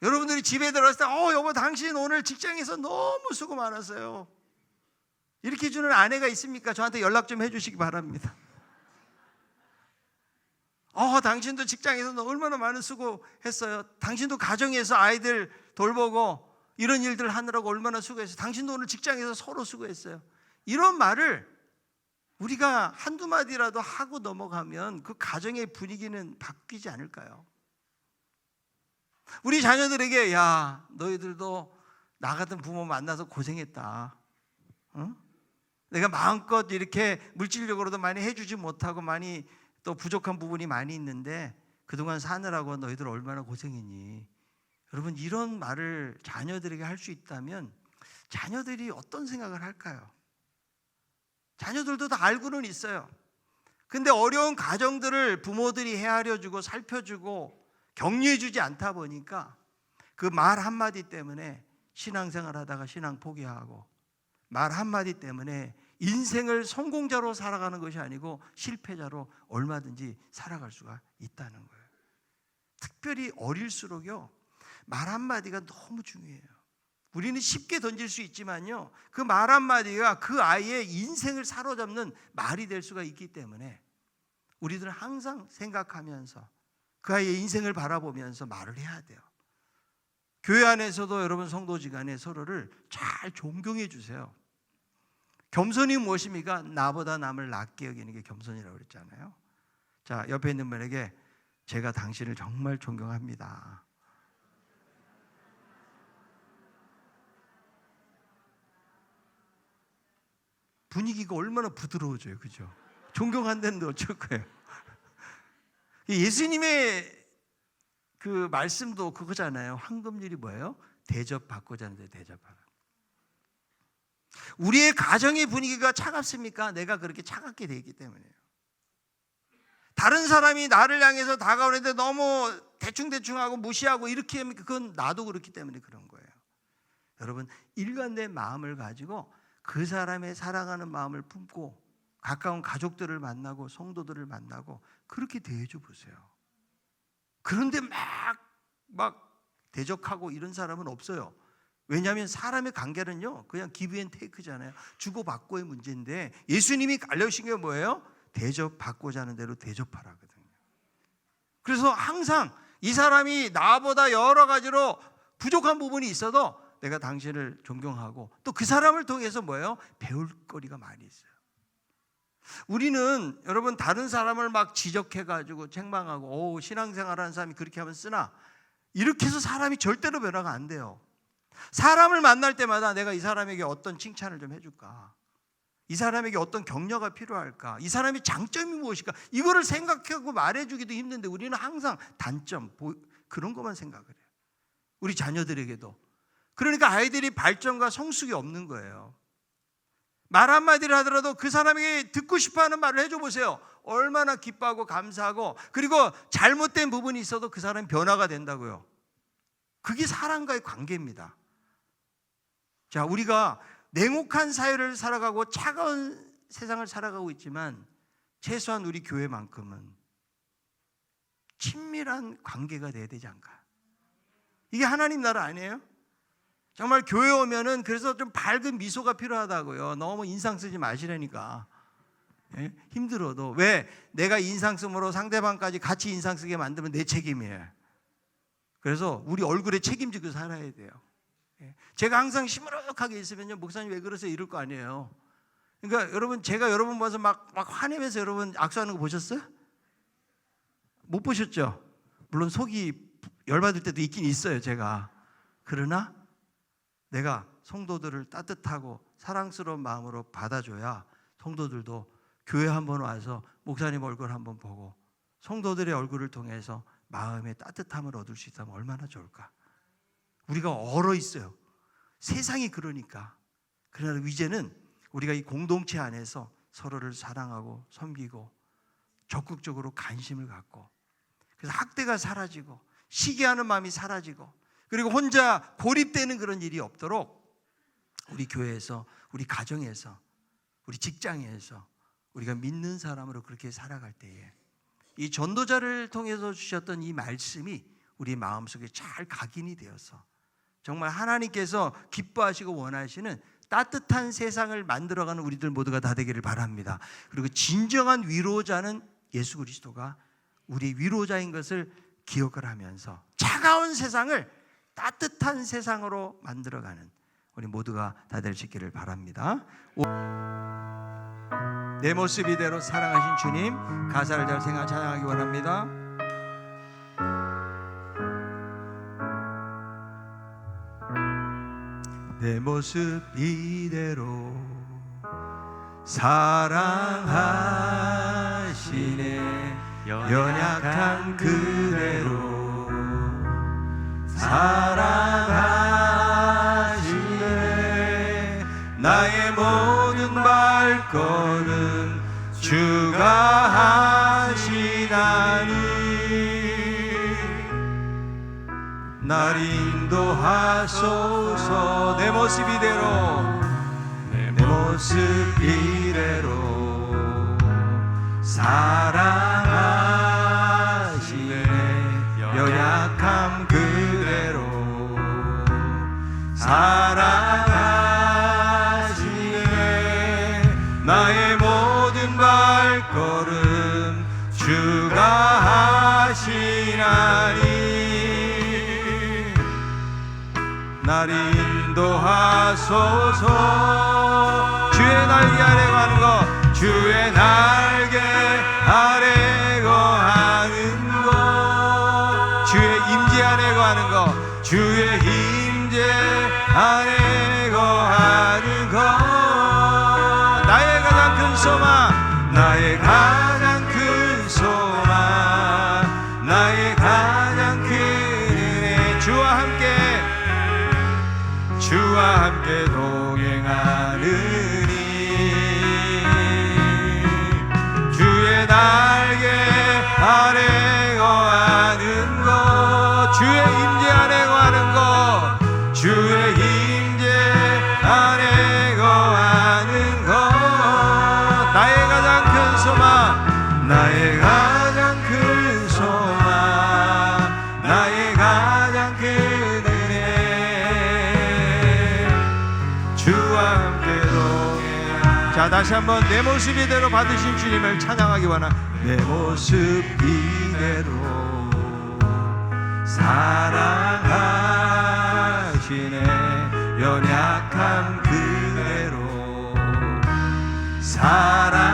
[SPEAKER 1] 여러분들이 집에 들어갔을 때 여보, 당신 오늘 직장에서 너무 수고 많았어요. 이렇게 주는 아내가 있습니까? 저한테 연락 좀 해주시기 바랍니다. 당신도 직장에서 얼마나 많은 수고했어요. 당신도 가정에서 아이들 돌보고 이런 일들 하느라고 얼마나 수고했어요. 당신도 오늘 직장에서 서로 수고했어요. 이런 말을 우리가 한두 마디라도 하고 넘어가면 그 가정의 분위기는 바뀌지 않을까요? 우리 자녀들에게 야, 너희들도 나 같은 부모 만나서 고생했다. 내가 마음껏 이렇게 물질적으로도 많이 해주지 못하고 많이 또 부족한 부분이 많이 있는데 그동안 사느라고 너희들 얼마나 고생했니? 여러분, 이런 말을 자녀들에게 할 수 있다면 자녀들이 어떤 생각을 할까요? 자녀들도 다 알고는 있어요. 근데 어려운 가정들을 부모들이 헤아려주고 살펴주고 격려해주지 않다 보니까 그 말 한마디 때문에 신앙생활 하다가 신앙 포기하고, 말 한마디 때문에 인생을 성공자로 살아가는 것이 아니고 실패자로 얼마든지 살아갈 수가 있다는 거예요. 특별히 어릴수록요, 말 한마디가 너무 중요해요. 우리는 쉽게 던질 수 있지만요, 그 말 한마디가 그 아이의 인생을 사로잡는 말이 될 수가 있기 때문에 우리들은 항상 생각하면서 그 아이의 인생을 바라보면서 말을 해야 돼요. 교회 안에서도 여러분 성도지간에 서로를 잘 존경해 주세요. 겸손이 무엇입니까? 나보다 남을 낮게 여기는 게 겸손이라고 그랬잖아요. 자, 옆에 있는 분에게 제가 당신을 정말 존경합니다. 분위기가 얼마나 부드러워져요, 그죠? 존경한다는데 어쩔 거예요. 예수님의 그 말씀도 그거잖아요. 황금률이 뭐예요? 대접받고자 하는데 대접하라. 우리의 가정의 분위기가 차갑습니까? 내가 그렇게 차갑게 되어 있기 때문이에요. 다른 사람이 나를 향해서 다가오는데 너무 대충대충하고 무시하고 이렇게 하면 그건 나도 그렇기 때문에 그런 거예요. 여러분, 일관된 마음을 가지고 그 사람의 사랑하는 마음을 품고 가까운 가족들을 만나고 성도들을 만나고 그렇게 대해줘 보세요. 그런데 막 대적하고 이런 사람은 없어요. 왜냐하면 사람의 관계는요 그냥 기브 앤 테이크잖아요. 주고받고의 문제인데 예수님이 알려주신 게 뭐예요? 대접받고자 하는 대로 대접하라거든요. 그래서 항상 이 사람이 나보다 여러 가지로 부족한 부분이 있어도 내가 당신을 존경하고 또 그 사람을 통해서 뭐예요? 배울 거리가 많이 있어요. 우리는 여러분 다른 사람을 막 지적해가지고 책망하고 신앙생활하는 사람이 그렇게 하면 쓰나 이렇게 해서 사람이 절대로 변화가 안 돼요. 사람을 만날 때마다 내가 이 사람에게 어떤 칭찬을 좀 해줄까? 이 사람에게 어떤 격려가 필요할까? 이 사람의 장점이 무엇일까? 이거를 생각하고 말해주기도 힘든데 우리는 항상 단점 그런 것만 생각을 해요. 우리 자녀들에게도. 그러니까 아이들이 발전과 성숙이 없는 거예요. 말 한마디를 하더라도 그 사람에게 듣고 싶어하는 말을 해줘 보세요. 얼마나 기뻐하고 감사하고 그리고 잘못된 부분이 있어도 그 사람이 변화가 된다고요. 그게 사람과의 관계입니다. 자, 우리가 냉혹한 사회를 살아가고 차가운 세상을 살아가고 있지만 최소한 우리 교회만큼은 친밀한 관계가 돼야 되지 않을까? 이게 하나님 나라 아니에요? 정말 교회 오면은 그래서 좀 밝은 미소가 필요하다고요. 너무 인상 쓰지 마시라니까. 예? 힘들어도 왜 내가 인상 쓰므로 상대방까지 같이 인상 쓰게 만들면 내 책임이에요. 그래서 우리 얼굴에 책임지고 살아야 돼요. 예? 제가 항상 시무룩하게 있으면요, 목사님 왜 그러세요? 이럴 거 아니에요. 그러니까 여러분 제가 여러분 봐서 막 화내면서 여러분 악수하는 거 보셨어요? 못 보셨죠? 물론 속이 열받을 때도 있긴 있어요, 제가. 그러나 내가 성도들을 따뜻하고 사랑스러운 마음으로 받아줘야 성도들도 교회 한번 와서 목사님 얼굴 한번 보고 성도들의 얼굴을 통해서 마음의 따뜻함을 얻을 수 있다면 얼마나 좋을까? 우리가 얼어 있어요. 세상이 그러니까. 그러나 이제는 우리가 이 공동체 안에서 서로를 사랑하고 섬기고 적극적으로 관심을 갖고 그래서 학대가 사라지고 시기하는 마음이 사라지고 그리고 혼자 고립되는 그런 일이 없도록 우리 교회에서, 우리 가정에서, 우리 직장에서 우리가 믿는 사람으로 그렇게 살아갈 때에 이 전도자를 통해서 주셨던 이 말씀이 우리 마음속에 잘 각인이 되어서 정말 하나님께서 기뻐하시고 원하시는 따뜻한 세상을 만들어가는 우리들 모두가 다 되기를 바랍니다. 그리고 진정한 위로자는 예수 그리스도가 우리 위로자인 것을 기억을 하면서 차가운 세상을 따뜻한 세상으로 만들어가는 우리 모두가 다 될 수 있기를 바랍니다. 내 모습 이대로 사랑하신 주님, 가사를 잘 생각 찬양하기 원합니다. 내 모습 이대로 사랑하시네 연약한 그대로 사랑하시네 나의 모든 발걸음 주가 하시나니 날 인도하소서 내 모습 이대로 내 모습 이대로 사랑하시네 연약함 그대로 사랑하시네 나의 모든 발걸음 주가 하시나니 날 인도하소서 주의 날개 아래 거하는 것 주의 날개 아래 거하는 것 주의 임재 안에 거하는 것 주의 임재 안에 거하는 것 나의 동행하는. 자, 다시 한번 내 모습 이대로 받으신 주님을 찬양하기 원합니다. 내 모습 이대로 사랑하시네. 연약함 그대로 사랑하시네.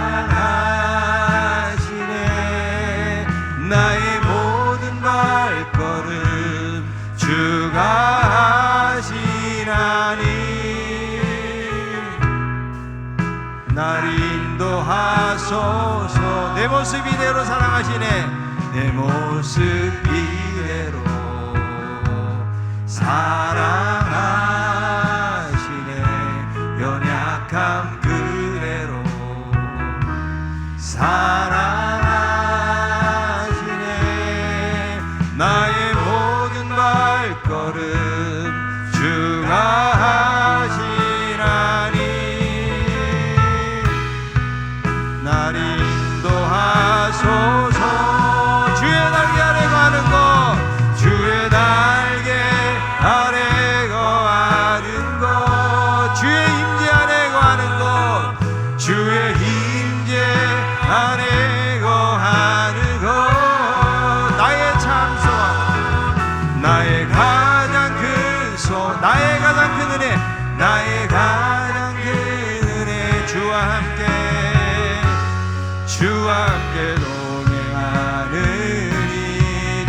[SPEAKER 1] 나의 모든 발걸음 주가 하시나니 날 인도하소서. 내 모습 이대로 사랑하시네. 내 모습 이대로 사랑하시네. 연약함 그대로 사랑하시네. 나의 모든 발걸음 주가 하시나니 날 인도하소서. 주의 날개 아래 가는 것, 주의 날개 아래 거하는 것, 주의 임재 안에 거하는 것, 주의 임재 안에 거하는 것. 나의 참 소망, 나의 가장 큰 소망, 나의 가장 큰 은혜, 나의 가장 큰 은혜. 주와 함께, 주와 함께 동행하느니.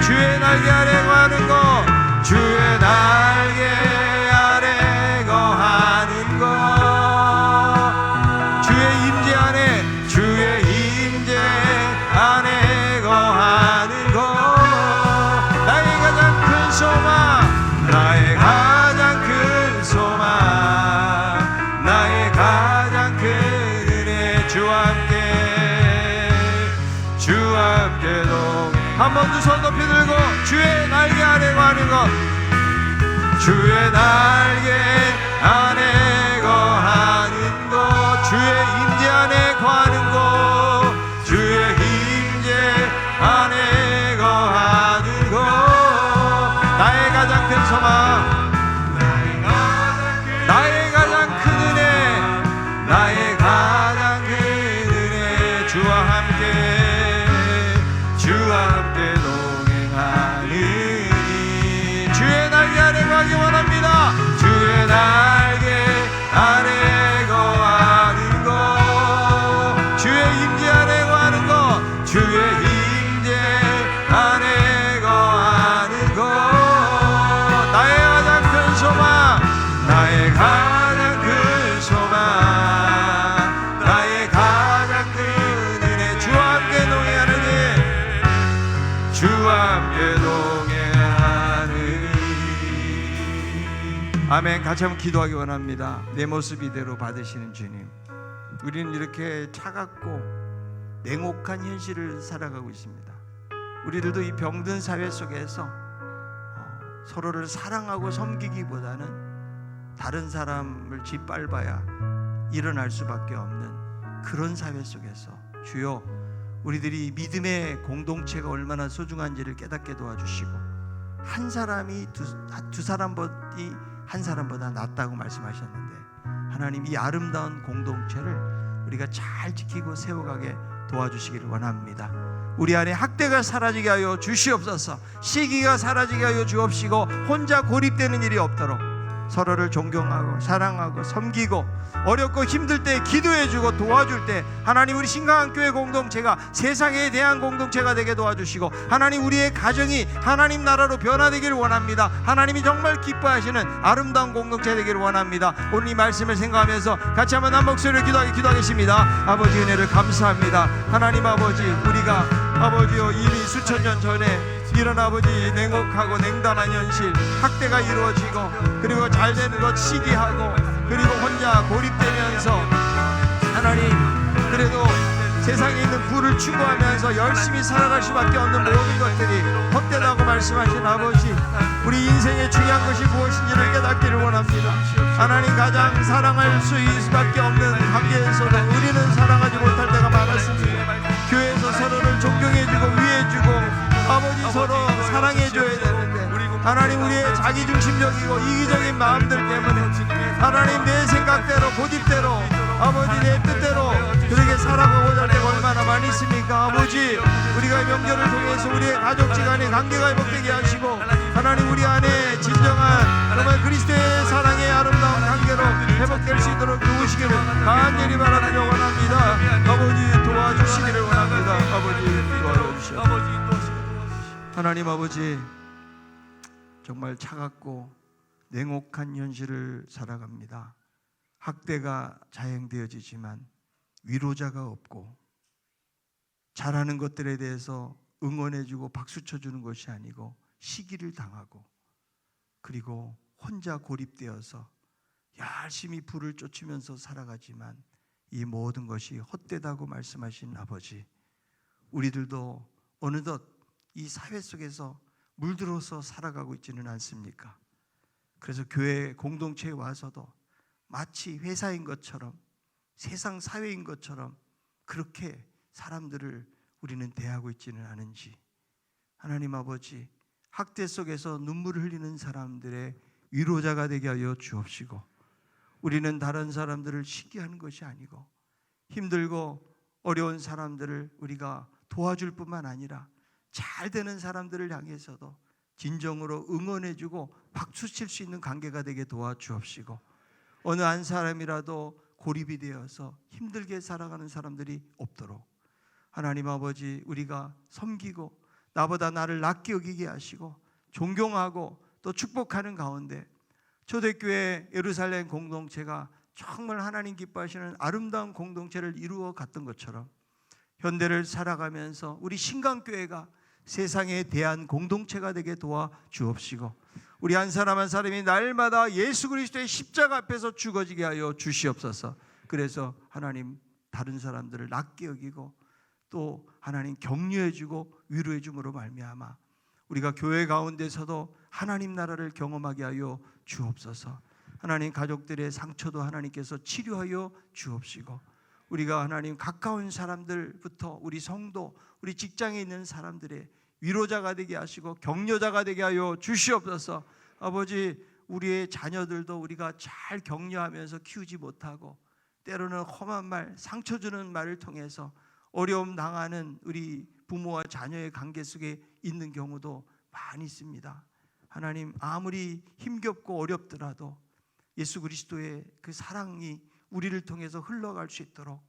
[SPEAKER 1] 주의 날개 아래 거하는 것, 주의 날개 아래 거하는 것, 주의 임재 안에, 주의 임재 안에 거하는 것. 나의 가장 큰 소망, 나의 가장 큰 소망, 나의 가장 큰 은혜. 주와 함께, 주와 함께 동행. 한 번 두 손 높이 들고 주의 날개 아래 거하는 것, 주의 날개 안에 거하는 것, 주의 임재 안에 거하는 것, 주의 임재 안에 거하는 것. 나의 가장 큰 소망, 나의 가장 큰 은혜, 나의 가장 큰 은혜. 주와 함께, 주와 함께 동행하느니. 주의 날개 아래 거하기 원합니다. 주의 날개 아래 거하는 것, 주의 임재 안에 거하는 것, 주의 임재 안에 거하는 것. 나의 가장 큰 소망, 나의 가장 큰 소망, 나의 가장 큰 은혜. 주와 함께 동행하느니, 주와 함께 동행하느니. 아멘. 같이 한번 기도하기 원합니다. 내 모습 이대로 받으시는 주님, 우리는 이렇게 차갑고 냉혹한 현실을 살아가고 있습니다. 우리들도 이 병든 사회 속에서 서로를 사랑하고 섬기기보다는 다른 사람을 짓밟아야 일어날 수밖에 없는 그런 사회 속에서 주여, 우리들이 믿음의 공동체가 얼마나 소중한지를 깨닫게 도와주시고, 한 사람이 두 사람보다 한 사람보다 낫다고 말씀하셨는데, 하나님 이 아름다운 공동체를 우리가 잘 지키고 세워가게 도와주시기를 원합니다. 우리 안에 학대가 사라지게 하여 주시옵소서. 시기가 사라지게 하여 주옵시고, 혼자 고립되는 일이 없도록 서로를 존경하고 사랑하고 섬기고, 어렵고 힘들 때 기도해주고 도와줄 때 하나님 우리 신강한교회 공동체가 세상에 대한 공동체가 되게 도와주시고, 하나님 우리의 가정이 하나님 나라로 변화되기를 원합니다. 하나님이 정말 기뻐하시는 아름다운 공동체 되기를 원합니다. 오늘 이 말씀을 생각하면서 같이 한번 한 목소리로 기도하겠습니다. 아버지 은혜를 감사합니다. 하나님 아버지, 우리가 아버지요 이미 수천 년 전에 이런 아버지 냉혹하고 냉담한 현실, 학대가 이루어지고, 그리고 잘 되는 것 시기하고, 그리고 혼자 고립되면서 하나님 그래도 세상에 있는 부를 추구하면서 열심히 살아갈 수밖에 없는 모든 것들이 헛되다고 말씀하신 아버지, 우리 인생의 중요한 것이 무엇인지를 깨닫기를 원합니다. 하나님 가장 사랑할 수밖에 없는 관계에서도 우리는 사랑하지 못할 때가 많았습니다. 교회에서 서로를 존경해주고 위해주고 아버지 서로 사랑해줘야 되는데, 하나님 우리의 자기중심적이고 이기적인 마음들 때문에 하나님 내 생각대로 고집대로 아버지 내 뜻대로 그렇게 살아가고자 할 때가 얼마나 많이 있습니까? 아버지 우리가 명절을 통해서 우리의 가족지간의 관계가 회복되게 하시고 하나님 우리 안에 진정한 정말 그리스도의 사랑의 아름다운 관계로 회복될 수 있도록 도우시기를 간절히 바라며 원합니다. 아버지 도와주시기를 원합니다. 아버지 도와주시옵소서. 하나님 아버지 정말 차갑고 냉혹한 현실을 살아갑니다. 학대가 자행되어지지만 위로자가 없고 잘하는 것들에 대해서 응원해주고 박수 쳐주는 것이 아니고 시기를 당하고 그리고 혼자 고립되어서 열심히 부를 쫓으면서 살아가지만 이 모든 것이 헛되다고 말씀하신 아버지, 우리들도 어느덧 이 사회 속에서 물들어서 살아가고 있지는 않습니까? 그래서 교회 공동체에 와서도 마치 회사인 것처럼 세상 사회인 것처럼 그렇게 사람들을 우리는 대하고 있지는 않은지, 하나님 아버지 학대 속에서 눈물을 흘리는 사람들의 위로자가 되게 하여 주옵시고, 우리는 다른 사람들을 시기하는 것이 아니고 힘들고 어려운 사람들을 우리가 도와줄 뿐만 아니라 잘 되는 사람들을 향해서도 진정으로 응원해주고 박수칠 수 있는 관계가 되게 도와주옵시고, 어느 한 사람이라도 고립이 되어서 힘들게 살아가는 사람들이 없도록 하나님 아버지 우리가 섬기고 나보다 나를 낮게 여기게 하시고 존경하고 또 축복하는 가운데 초대교회 예루살렘 공동체가 정말 하나님 기뻐하시는 아름다운 공동체를 이루어 갔던 것처럼 현대를 살아가면서 우리 신강교회가 세상에 대한 공동체가 되게 도와 주옵시고, 우리 한 사람 한 사람이 날마다 예수 그리스도의 십자가 앞에서 죽어지게 하여 주시옵소서. 그래서 하나님 다른 사람들을 낮게 여기고 또 하나님 격려해주고 위로해줌으로 말미암아 우리가 교회 가운데서도 하나님 나라를 경험하게 하여 주옵소서. 하나님 가족들의 상처도 하나님께서 치료하여 주옵시고, 우리가 하나님 가까운 사람들부터 우리 성도, 우리 직장에 있는 사람들의 위로자가 되게 하시고 격려자가 되게 하여 주시옵소서. 아버지 우리의 자녀들도 우리가 잘 격려하면서 키우지 못하고 때로는 험한 말, 상처 주는 말을 통해서 어려움 당하는 우리 부모와 자녀의 관계 속에 있는 경우도 많이 있습니다. 하나님 아무리 힘겹고 어렵더라도 예수 그리스도의 그 사랑이 우리를 통해서 흘러갈 수 있도록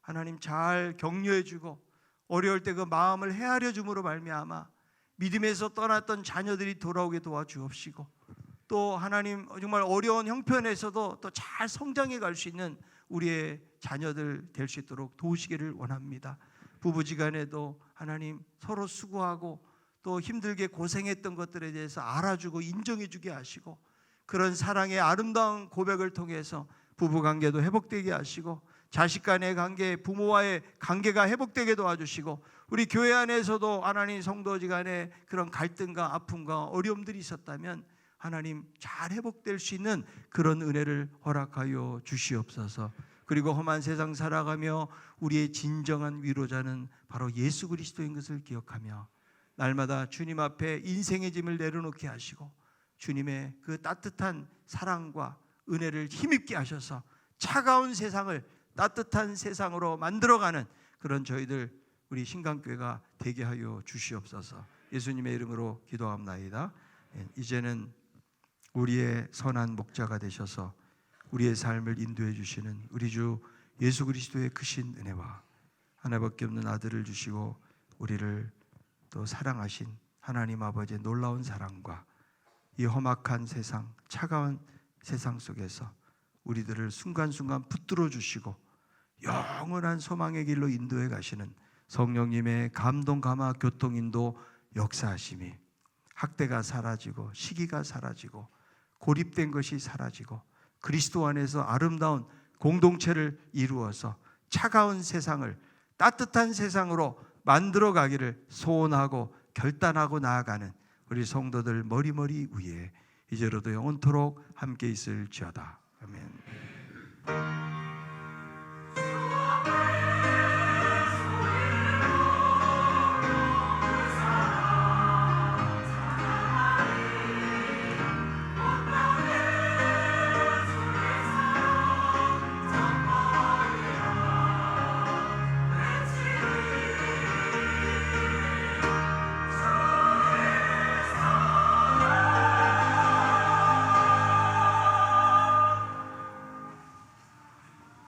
[SPEAKER 1] 하나님 잘 격려해주고 어려울 때 그 마음을 헤아려 줌으로 말미암아 믿음에서 떠났던 자녀들이 돌아오게 도와주옵시고, 또 하나님 정말 어려운 형편에서도 또 잘 성장해 갈 수 있는 우리의 자녀들 될 수 있도록 도우시기를 원합니다. 부부지간에도 하나님 서로 수고하고 또 힘들게 고생했던 것들에 대해서 알아주고 인정해주게 하시고, 그런 사랑의 아름다운 고백을 통해서 부부관계도 회복되게 하시고 자식 간의 관계, 부모와의 관계가 회복되게 도와주시고, 우리 교회 안에서도 하나님 성도지간에 그런 갈등과 아픔과 어려움들이 있었다면 하나님 잘 회복될 수 있는 그런 은혜를 허락하여 주시옵소서. 그리고 험한 세상 살아가며 우리의 진정한 위로자는 바로 예수 그리스도인 것을 기억하며 날마다 주님 앞에 인생의 짐을 내려놓게 하시고 주님의 그 따뜻한 사랑과 은혜를 힘입게 하셔서 차가운 세상을 따뜻한 세상으로 만들어가는 그런 저희들 우리 신강교회가 되게 하여 주시옵소서. 예수님의 이름으로 기도합나이다. 이제는 우리의 선한 목자가 되셔서 우리의 삶을 인도해 주시는 우리 주 예수 그리스도의 크신 은혜와 하나밖에 없는 아들을 주시고 우리를 또 사랑하신 하나님 아버지의 놀라운 사랑과 이 험악한 세상, 차가운 세상 속에서 우리들을 순간순간 붙들어 주시고 영원한 소망의 길로 인도해 가시는 성령님의 감동, 감화, 교통, 인도 역사하심이 학대가 사라지고 시기가 사라지고 고립된 것이 사라지고 그리스도 안에서 아름다운 공동체를 이루어서 차가운 세상을 따뜻한 세상으로 만들어 가기를 소원하고 결단하고 나아가는 우리 성도들 머리머리 위에 이제로도 영원토록 함께 있을지어다. 아멘.